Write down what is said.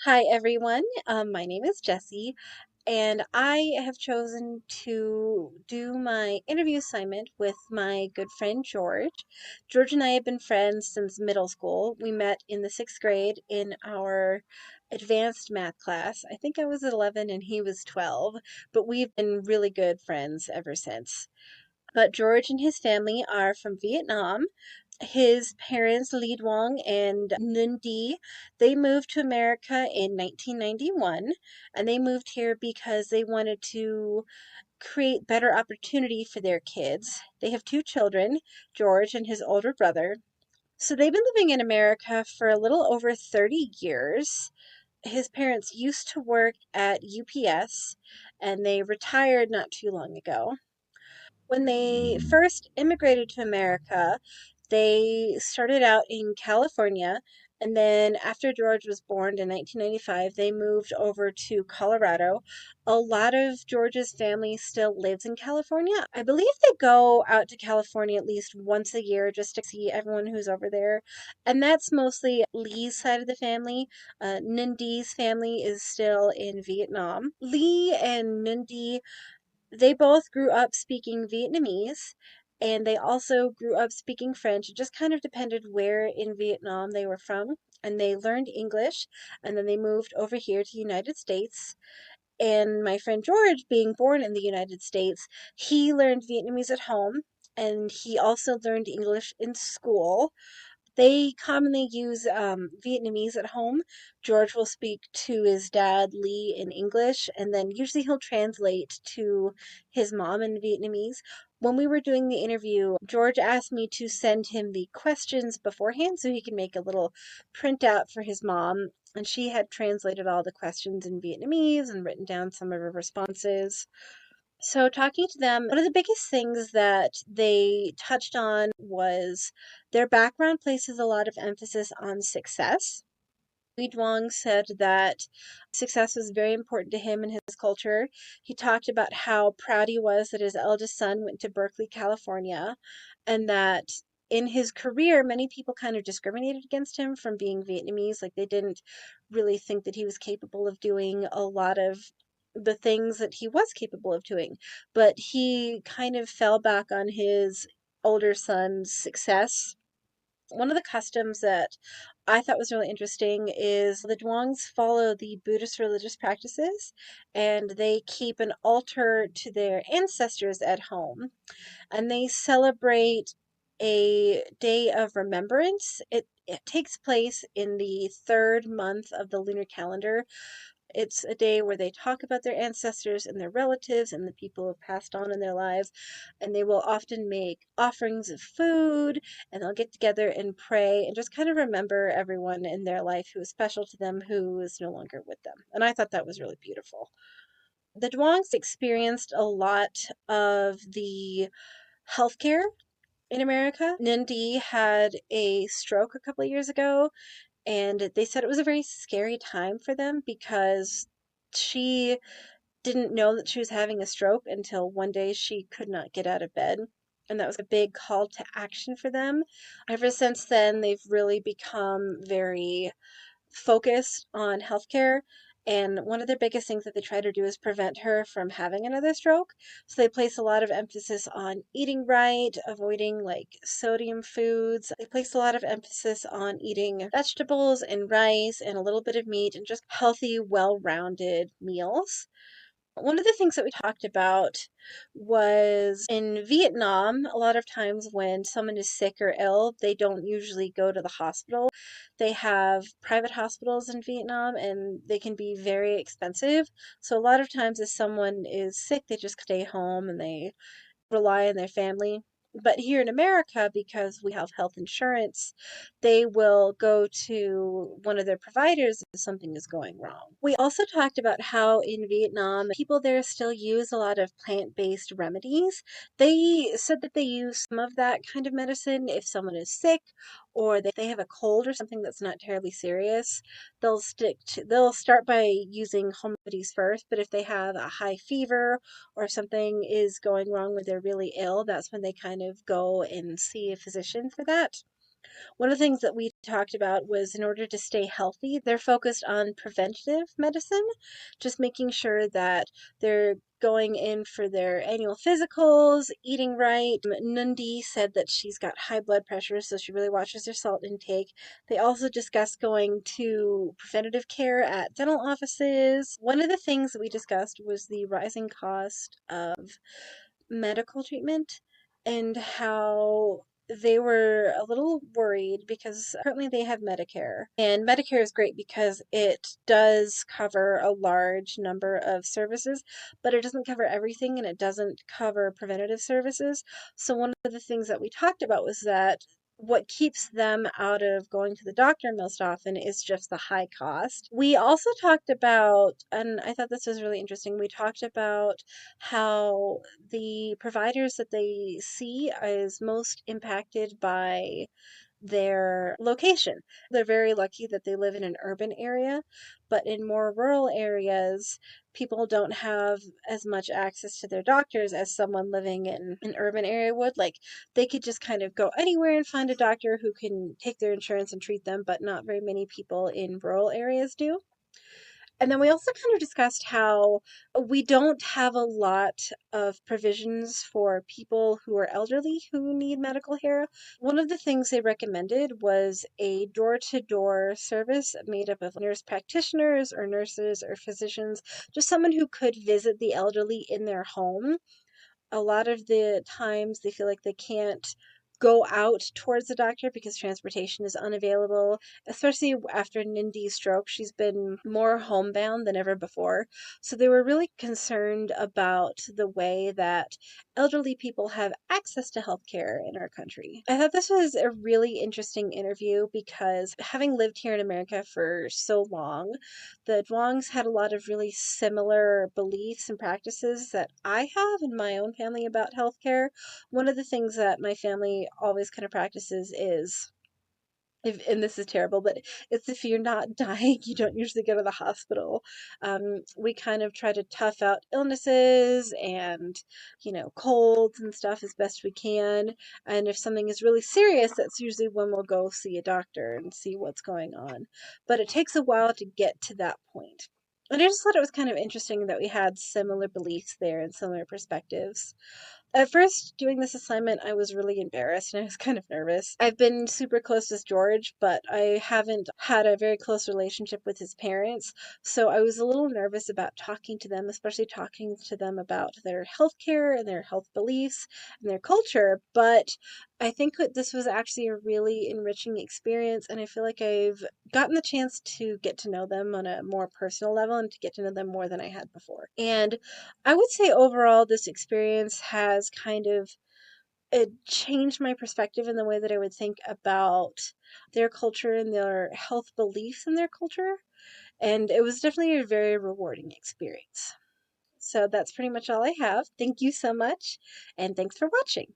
Hi, everyone. My name is Jessie, and I have chosen to do my interview assignment with my good friend George. George and I have been friends since middle school. We met in the sixth grade in our advanced math class. I think I was 11 and he was 12, but we've been really good friends ever since. But George and his family are from Vietnam. His parents, Lee Duong and Nguyen Di, they moved to America in 1991, and they moved here because they wanted to create better opportunity for their kids. They have two children, George and his older brother. So they've been living in America for a little over 30 years. His parents used to work at UPS, and they retired not too long ago. When they first immigrated to America, they started out in California, and then after George was born in 1995, they moved over to Colorado. A lot of George's family still lives in California. I believe they go out to California at least once a year just to see everyone who's over there. And that's mostly Lee's side of the family. Nundi's family is still in Vietnam. Lee and Nundi, they both grew up speaking Vietnamese, and they also grew up speaking French. It just kind of depended where in Vietnam they were from. And they learned English, and then they moved over here to the United States. And my friend George, being born in the United States, he learned Vietnamese at home, and he also learned English in school. They commonly use Vietnamese at home. George will speak to his dad, Lee, in English, and then usually he'll translate to his mom in Vietnamese. When we were doing the interview, George asked me to send him the questions beforehand so he can make a little printout for his mom. And she had translated all the questions in Vietnamese and written down some of her responses. So, talking to them, one of the biggest things that they touched on was their background places a lot of emphasis on success. Lee Duong said that success was very important to him and his culture. He talked about how proud he was that his eldest son went to Berkeley, California, and that in his career, many people kind of discriminated against him from being Vietnamese. Like they didn't really think that he was capable of doing a lot of the things that he was capable of doing. But he kind of fell back on his older son's success. One of the customs that I thought was really interesting is the Duongs follow the Buddhist religious practices, and they keep an altar to their ancestors at home, and they celebrate a day of remembrance. It takes place in the third month of the lunar calendar. It's a day where they talk about their ancestors and their relatives and the people who have passed on in their lives. And they will often make offerings of food, and they'll get together and pray and just kind of remember everyone in their life who is special to them who is no longer with them. And I thought that was really beautiful. The Duongs experienced a lot of the healthcare in America. Nindi had a stroke a couple of years ago, and they said it was a very scary time for them because she didn't know that she was having a stroke until one day she could not get out of bed. And that was a big call to action for them. Ever since then, they've really become very focused on healthcare. And one of the biggest things that they try to do is prevent her from having another stroke. So they place a lot of emphasis on eating right, avoiding like sodium foods. They place a lot of emphasis on eating vegetables and rice and a little bit of meat and just healthy, well rounded meals. One of the things that we talked about was in Vietnam, a lot of times when someone is sick or ill, they don't usually go to the hospital. They have private hospitals in Vietnam and they can be very expensive. So, a lot of times, if someone is sick, they just stay home and they rely on their family. But here in America, because we have health insurance, they will go to one of their providers if something is going wrong. We also talked about how in Vietnam, people there still use a lot of plant based remedies. They said that they use some of that kind of medicine if someone is sick or they have a cold or something that's not terribly serious. They'll start by using home remedies first, but if they have a high fever or something is going wrong where they're really ill, that's when they kind of go and see a physician for that. One of the things that we talked about was in order to stay healthy, they're focused on preventative medicine, just making sure that they're going in for their annual physicals, eating right. Nundi said that she's got high blood pressure, so she really watches her salt intake. They also discussed going to preventative care at dental offices. One of the things that we discussed was the rising cost of medical treatment and how they were a little worried because currently they have Medicare. And Medicare is great because it does cover a large number of services, but it doesn't cover everything and it doesn't cover preventative services. So, one of the things that we talked about was that what keeps them out of going to the doctor most often is just the high cost. We also talked about, and I thought this was really interesting, we talked about how the providers that they see is most impacted by their location. They're very lucky that they live in an urban area, but in more rural areas, people don't have as much access to their doctors as someone living in an urban area would. Like, they could just kind of go anywhere and find a doctor who can take their insurance and treat them, but not very many people in rural areas do. And then we also kind of discussed how we don't have a lot of provisions for people who are elderly who need medical care. One of the things they recommended was a door to door service made up of nurse practitioners or nurses or physicians, just someone who could visit the elderly in their home. A lot of the times they feel like they can't go out towards the doctor because transportation is unavailable, especially after Nindy's stroke. She's been more homebound than ever before. So they were really concerned about the way that elderly people have access to healthcare in our country. I thought this was a really interesting interview because having lived here in America for so long, the Duongs had a lot of really similar beliefs and practices that I have in my own family about healthcare. One of the things that my family always kind of practices is, if, and this is terrible, but it's if you're not dying, you don't usually go to the hospital. We kind of try to tough out illnesses and, colds and stuff as best we can. And if something is really serious, that's usually when we'll go see a doctor and see what's going on. But it takes a while to get to that point. And I just thought it was kind of interesting that we had similar beliefs there and similar perspectives. At first, doing this assignment, I was really embarrassed and I was kind of nervous. I've been super close with George, but I haven't had a very close relationship with his parents. So I was a little nervous about talking to them, especially talking to them about their healthcare and their health beliefs and their culture. But I think that this was actually a really enriching experience, and I feel like I've gotten the chance to get to know them on a more personal level and to get to know them more than I had before. And I would say overall, this experience has kind of changed my perspective in the way that I would think about their culture and their health beliefs in their culture. And it was definitely a very rewarding experience. So that's pretty much all I have. Thank you so much, and thanks for watching.